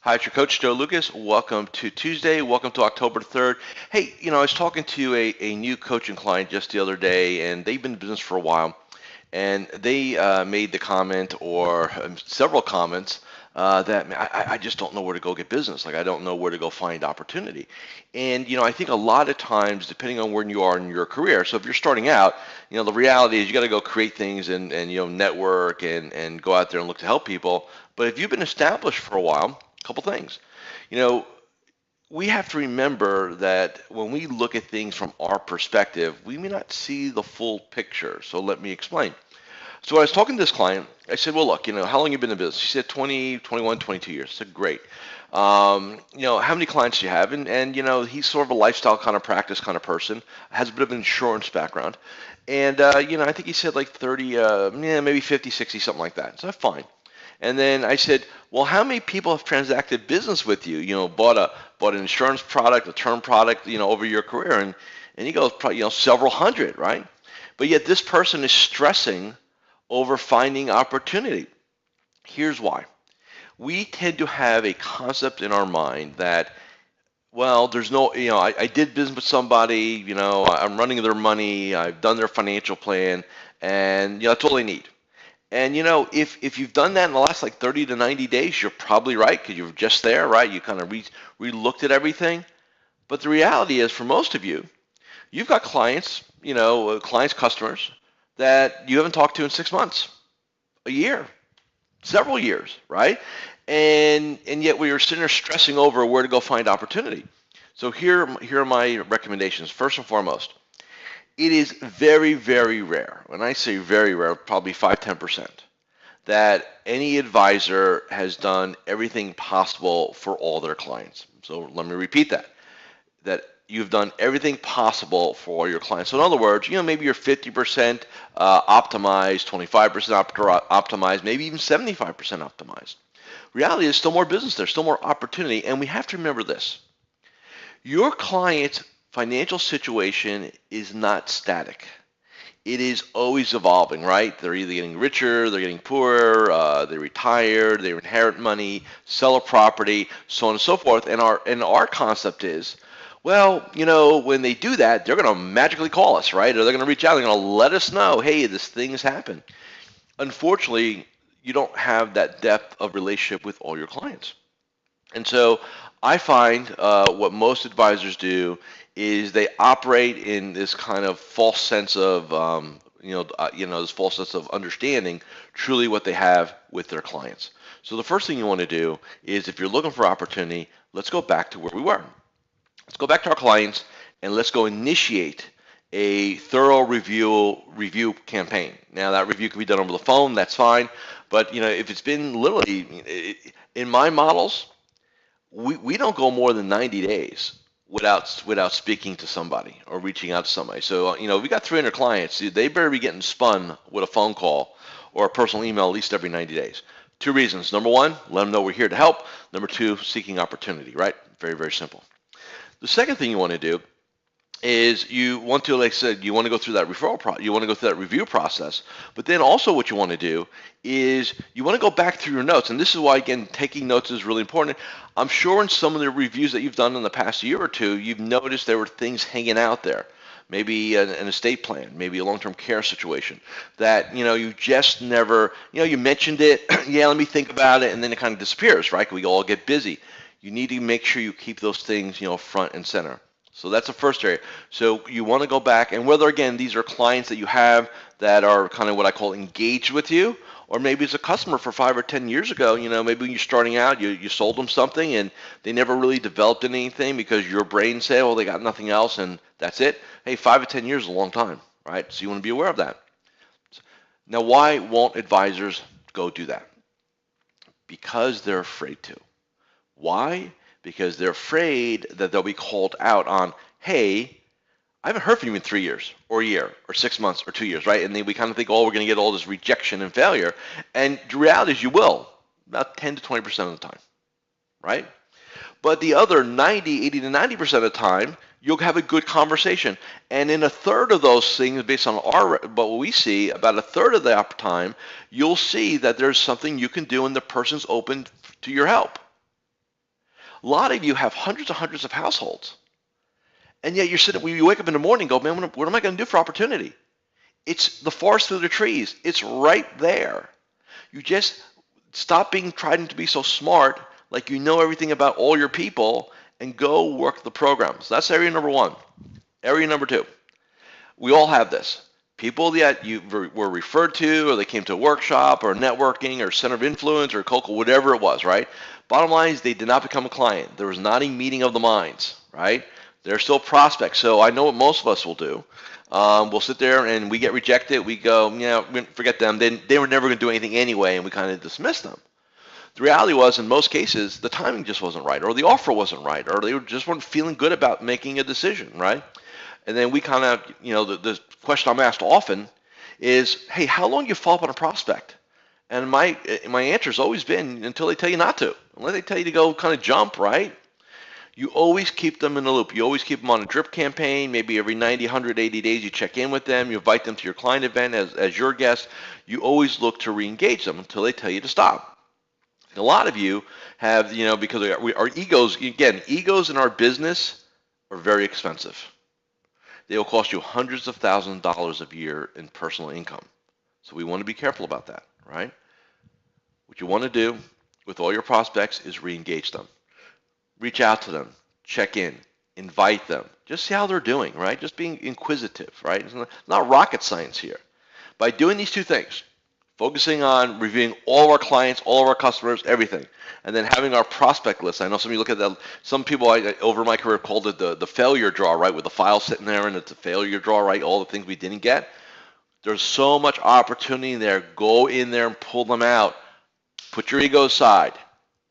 Hi, it's your coach, Joe Lucas. Welcome to Tuesday. Welcome to October 3rd. Hey, I was talking to a new coaching client just the other day, and they've been in business for a while, and they made the comment or several comments that "Man, I just don't know where to go get business. Like, I don't know where to go find opportunity. And, I think a lot of times, depending on where you are in your career, so if you're starting out, the reality is you got to go create things and network and go out there and look to help people. But if you've been established for a while, couple things. You know, we have to remember that when we look at things from our perspective, we may not see the full picture. So let me explain. So when I was talking to this client, I said, well, look, how long you been in business? She said 20, 21, 22 years. I said, great. How many clients do you have? And he's sort of a lifestyle kind of practice kind of person, has a bit of an insurance background. And, I think he said like 30, maybe 50, 60, something like that. So fine. And then I said, well, how many people have transacted business with you? Bought an insurance product, a term product, over your career, and he goes, probably, several hundred, right? But yet this person is stressing over finding opportunity. Here's why. We tend to have a concept in our mind that, well, there's no, I did business with somebody, I'm running their money, I've done their financial plan, and that's all they need. And if you've done that in the last like 30 to 90 days, you're probably right because you're just there, right? You kind of re-looked at everything. But the reality is, for most of you, you've got clients, customers that you haven't talked to in 6 months, a year, several years, right? And yet we are sitting there stressing over where to go find opportunity. So here are my recommendations. First and foremost, it is very, very rare. When I say very rare, probably 5-10%, that any advisor has done everything possible for all their clients. So let me repeat that you've done everything possible for all your clients. So in other words, maybe you're 50% optimized, 25% optimized, maybe even 75% optimized. Reality is still more business, there's still more opportunity, and we have to remember this. Your client's financial situation is not static. It is always evolving, right? They're either getting richer, they're getting poorer, they retire, they inherit money, sell a property, so on and so forth. And our concept is, well, when they do that, they're going to magically call us, right? Or they're going to reach out, they're going to let us know, hey, this thing has happened. Unfortunately, you don't have that depth of relationship with all your clients. And so I find what most advisors do is they operate in this kind of false sense of, this false sense of understanding truly what they have with their clients. So the first thing you want to do is, if you're looking for opportunity, let's go back to where we were. Let's go back to our clients and let's go initiate a thorough review campaign. Now that review can be done over the phone, that's fine. But if it's been literally, in my models, we don't go more than 90 days without speaking to somebody or reaching out to somebody. So we got 300 clients. They better be getting spun with a phone call or a personal email at least every 90 days. Two reasons. Number one, let them know we're here to help. Number two, seeking opportunity, right? Very, very simple. The second thing you want to do is you want to, like I said, you want to go through that you want to go through that review process. But then also what you want to do is you want to go back through your notes. And this is why, again, taking notes is really important. I'm sure in some of the reviews that you've done in the past year or two, you've noticed there were things hanging out there. Maybe an estate plan, maybe a long-term care situation that, you just never, you mentioned it, yeah, let me think about it, and then it kind of disappears, right? We all get busy. You need to make sure you keep those things, front and center. So that's the first area. So you want to go back, and whether, again, these are clients that you have that are kind of what I call engaged with you, or maybe it's a customer for 5 or 10 years ago, maybe when you're starting out, you sold them something and they never really developed anything because your brain said, well, they got nothing else and that's it. Hey, 5 or 10 years is a long time, right? So you want to be aware of that. Now, why won't advisors go do that? Because they're afraid to. Why? Because they're afraid that they'll be called out on, hey, I haven't heard from you in 3 years or a year or 6 months or 2 years, right? And then we kind of think, oh, we're going to get all this rejection and failure. And the reality is you will, about 10 to 20% of the time, right? But the other 80 to 90% of the time, you'll have a good conversation. And in a third of those things, based on what we see, about a third of the time, you'll see that there's something you can do and the person's open to your help. A lot of you have hundreds and hundreds of households, and yet you're sitting, when you wake up in the morning and go, man, what am I going to do for opportunity? It's the forest through the trees. It's right there. You just stop trying to be so smart, like you know everything about all your people, and go work the programs. That's area number one. Area number two, we all have this. People that you were referred to, or they came to a workshop, or networking, or center of influence, or cocoa, whatever it was, right? Bottom line is they did not become a client. There was not a meeting of the minds, right? They're still prospects. So I know what most of us will do. We'll sit there and we get rejected. We go, yeah, forget them. They were never going to do anything anyway, and we kind of dismiss them. The reality was, in most cases, the timing just wasn't right, or the offer wasn't right, or they just weren't feeling good about making a decision, right? And then we kind of, the question I'm asked often is, hey, how long do you follow up on a prospect? And my answer has always been until they tell you not to. Unless they tell you to go kind of jump, right? You always keep them in the loop. You always keep them on a drip campaign. Maybe every 90, 180 days you check in with them. You invite them to your client event as your guest. You always look to re-engage them until they tell you to stop. And a lot of you have, because our egos, again, egos in our business are very expensive. They will cost you hundreds of thousands of dollars a year in personal income. So we want to be careful about that, right? What you want to do with all your prospects is re-engage them. Reach out to them, check in, invite them, just see how they're doing, right? Just being inquisitive, right? It's not rocket science here. By doing these two things, focusing on reviewing all of our clients, all of our customers, everything, and then having our prospect list. I know some of you look at that. Some people over my career called it the failure drawer, right? With the file sitting there and it's a failure drawer, right? All the things we didn't get. There's so much opportunity there. Go in there and pull them out. Put your ego aside.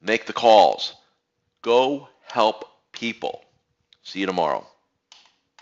Make the calls. Go help people. See you tomorrow.